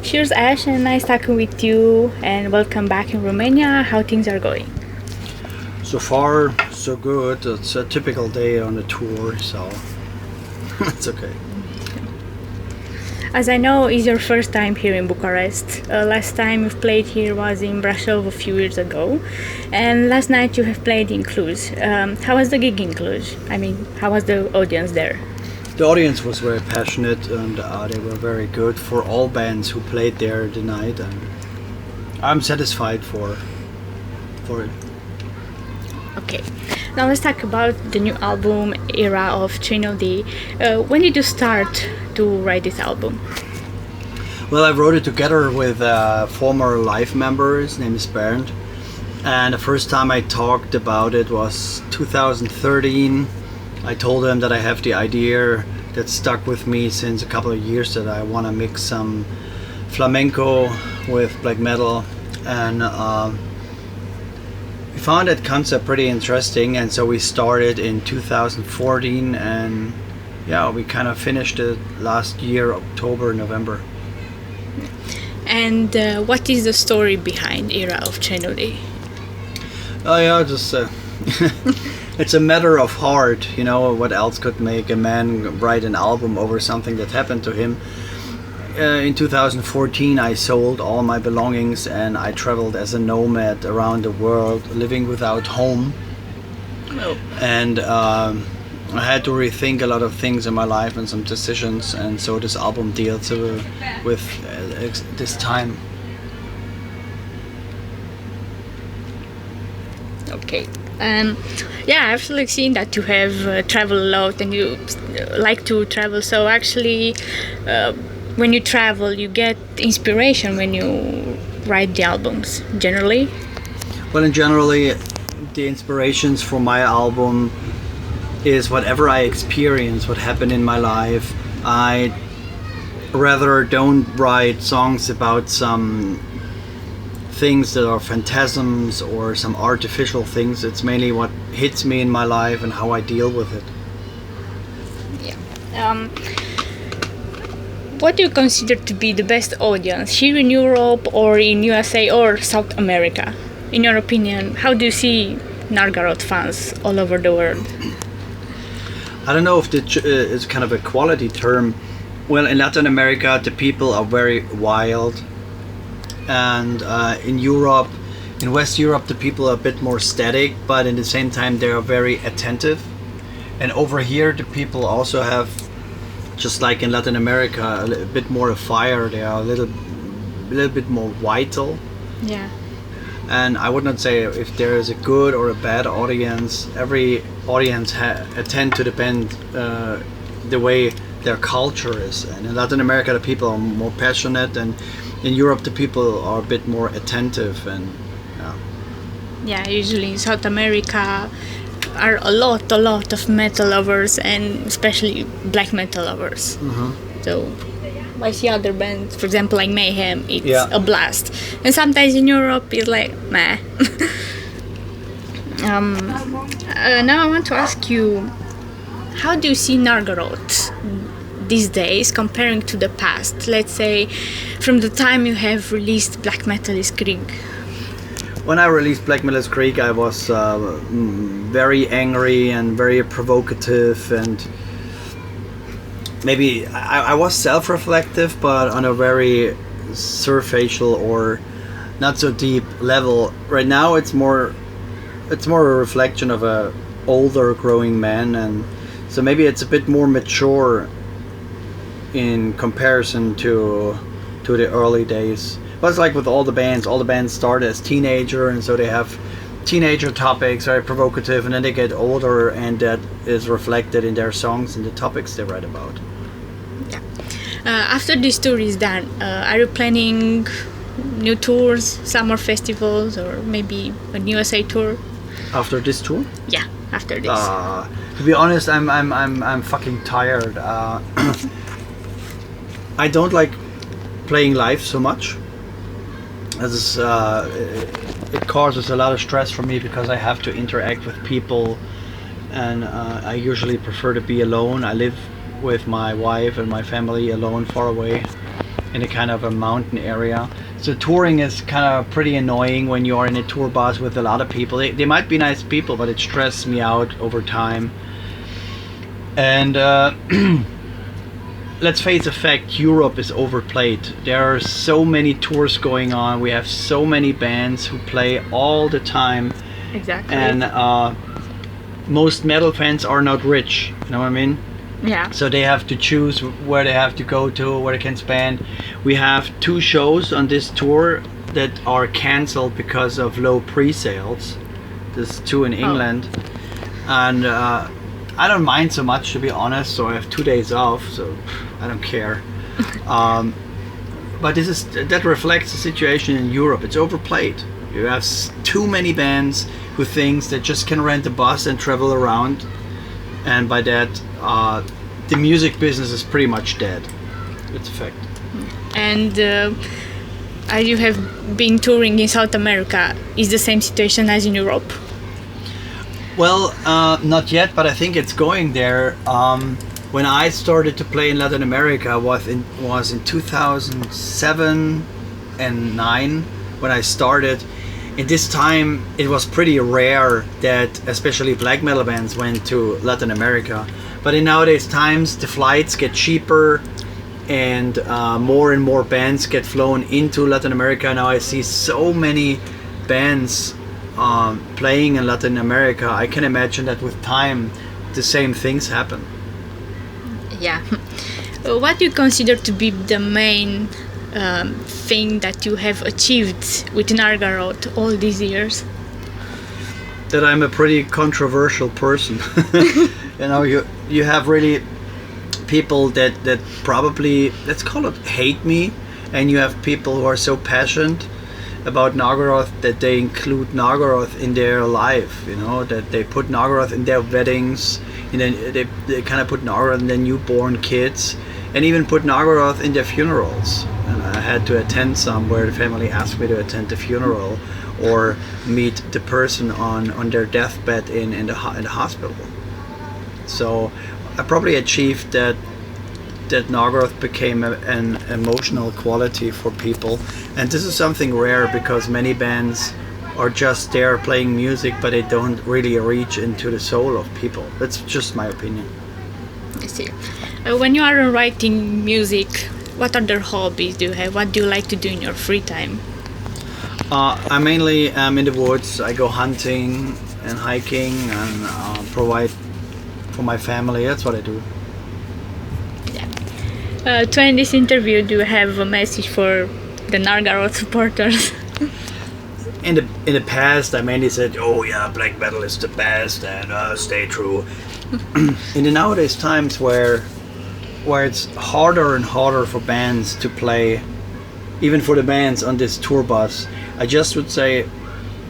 Cheers, Ash, and nice talking with you, and welcome back in Romania. How things are going? So far, so good. It's a typical day on the tour, so it's okay. As I know, it's your first time here in Bucharest. Last time you've played here was in Brașov a few years ago, and last night you have played in Cluj. How was the gig in Cluj? I mean, how was the audience there? The audience was very passionate, and they were very good for all bands who played there tonight, and I'm satisfied for it. Okay, now let's talk about the new album, Era of Threnody. When did you start to write this album? Well, I wrote it together with a former live member. His name is Bernd, and the first time I talked about it was 2013. I told him that I have the idea that stuck with me since a couple of years, that I want to mix some flamenco with black metal, and we found that concept pretty interesting, and so we started in 2014, and yeah, we kind of finished it last year, October, November. And what is the story behind Era of Threnody? Oh yeah, just it's a matter of heart, you know. What else could make a man write an album over something that happened to him? In 2014 I sold all my belongings and I traveled as a nomad around the world, living without home. Oh. And I had to rethink a lot of things in my life and some decisions, and so this album deals with this time. Okay. Yeah, I've actually seen that you have traveled a lot and you like to travel. So actually, when you travel, you get inspiration when you write the albums, generally? Well, in generally, the inspirations for my album is whatever I experience, what happened in my life. I rather don't write songs about some things that are phantasms or some artificial things. It's mainly what hits me in my life and how I deal with it. Yeah. What do you consider to be the best audience here in Europe or in USA or South America? In your opinion, how do you see Nargaroth fans all over the world? I don't know if it's kind of a quality term. Well, in Latin America, the people are very wild. And in Europe, in West Europe, the people are a bit more static, but at the same time, they are very attentive. And over here, the people also have, just like in Latin America, a bit more of fire. They are a little bit more vital. Yeah. And I would not say if there is a good or a bad audience. Every audience tend to depend the way their culture is. And in Latin America, the people are more passionate, and in Europe, the people are a bit more attentive. And yeah, usually in South America are a lot of metal lovers, and especially black metal lovers. Mm-hmm. So I see other bands, for example, like Mayhem, it's a blast. And sometimes in Europe, it's like, meh. Now I want to ask you, how do you see Nargaroth these days comparing to the past? Let's say, from the time you have released Black Metal Ist Krieg. When I released Black Metal Ist Krieg, I was very angry and very provocative, and maybe I was self-reflective, but on a very superficial or not so deep level. Right now, it's more a reflection of a older, growing man, and so maybe it's a bit more mature in comparison to the early days. But it's like with all the bands start as teenager, and so they have teenager topics, very provocative, and then they get older, and that is reflected in their songs and the topics they write about. Yeah. After this tour is done, are you planning new tours, summer festivals, or maybe a new USA tour? After this tour? Yeah, after this. To be honest, I'm fucking tired. I don't like playing live so much. As it causes a lot of stress for me because I have to interact with people, and I usually prefer to be alone. I live with my wife and my family alone, far away, in a kind of a mountain area. So touring is kind of pretty annoying when you are in a tour bus with a lot of people. They might be nice people, but it stresses me out over time. And let's face the fact, Europe is overplayed. There are so many tours going on. We have so many bands who play all the time. Exactly. And most metal fans are not rich, you know what I mean? Yeah. So they have to choose where they have to go to, where they can spend. We have 2 shows on this tour that are cancelled because of low pre-sales. There's 2 in England. And I don't mind so much, to be honest, so I have 2 days off, so I don't care. But that reflects the situation in Europe. It's overplayed. You have too many bands who think they just can rent a bus and travel around, and by that the music business is pretty much dead. It's a fact. And you have been touring in South America. Is the same situation as in Europe? Well, not yet, but I think it's going there. When I started to play in Latin America was in 2007 and 9 when I started. In this time, it was pretty rare that especially black metal bands went to Latin America. But in nowadays times, the flights get cheaper and more bands get flown into Latin America. Now I see so many bands playing in Latin America. I can imagine that with time, the same things happen. Yeah. What do you consider to be the main thing that you have achieved with Nargaroth all these years? That I'm a pretty controversial person. You know, you have really people that probably, let's call it, hate me, and you have people who are so passionate about Nargaroth that they include Nargaroth in their life, you know, that they put Nargaroth in their weddings, and then they kind of put Nargaroth in their newborn kids, and even put Nargaroth in their funerals. And I had to attend some where the family asked me to attend the funeral or meet the person on their deathbed in the hospital. So I probably achieved that Nargaroth became an emotional quality for people, and this is something rare because many bands are just there playing music, but they don't really reach into the soul of people. That's just my opinion. I see. When you are writing music, what other hobbies do you have? What do you like to do in your free time? I mainly am in the woods. I go hunting and hiking and provide for my family. That's what I do. To end this interview, do you have a message for the Nargaroth supporters? In the past, I mainly said, "Oh yeah, black metal is the best," and stay true. In the nowadays times where it's harder and harder for bands to play, even for the bands on this tour bus, I just would say,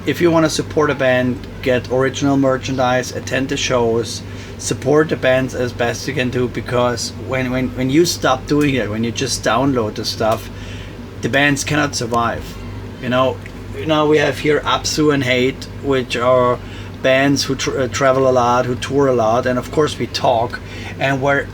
if you want to support a band, get original merchandise, attend the shows, support the bands as best you can do, because when you stop doing it, when you just download the stuff, the bands cannot survive. You know, we have here Absu and Hate, which are bands who travel a lot, who tour a lot, and of course we talk, and where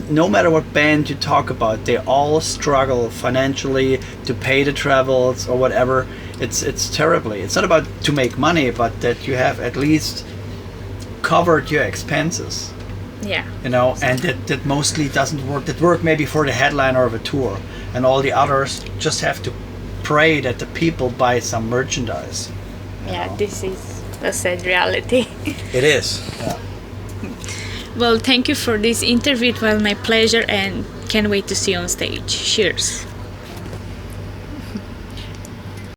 no matter what band you talk about, they all struggle financially to pay the travels or whatever. It's terribly. It's not about to make money, but that you have at least covered your expenses. Yeah. You know, and that mostly doesn't work. That work maybe for the headliner of a tour, and all the others just have to pray that the people buy some merchandise. Yeah, this is a sad reality. It is. Yeah. Well, thank you for this interview. It was my pleasure and can't wait to see you on stage. Cheers.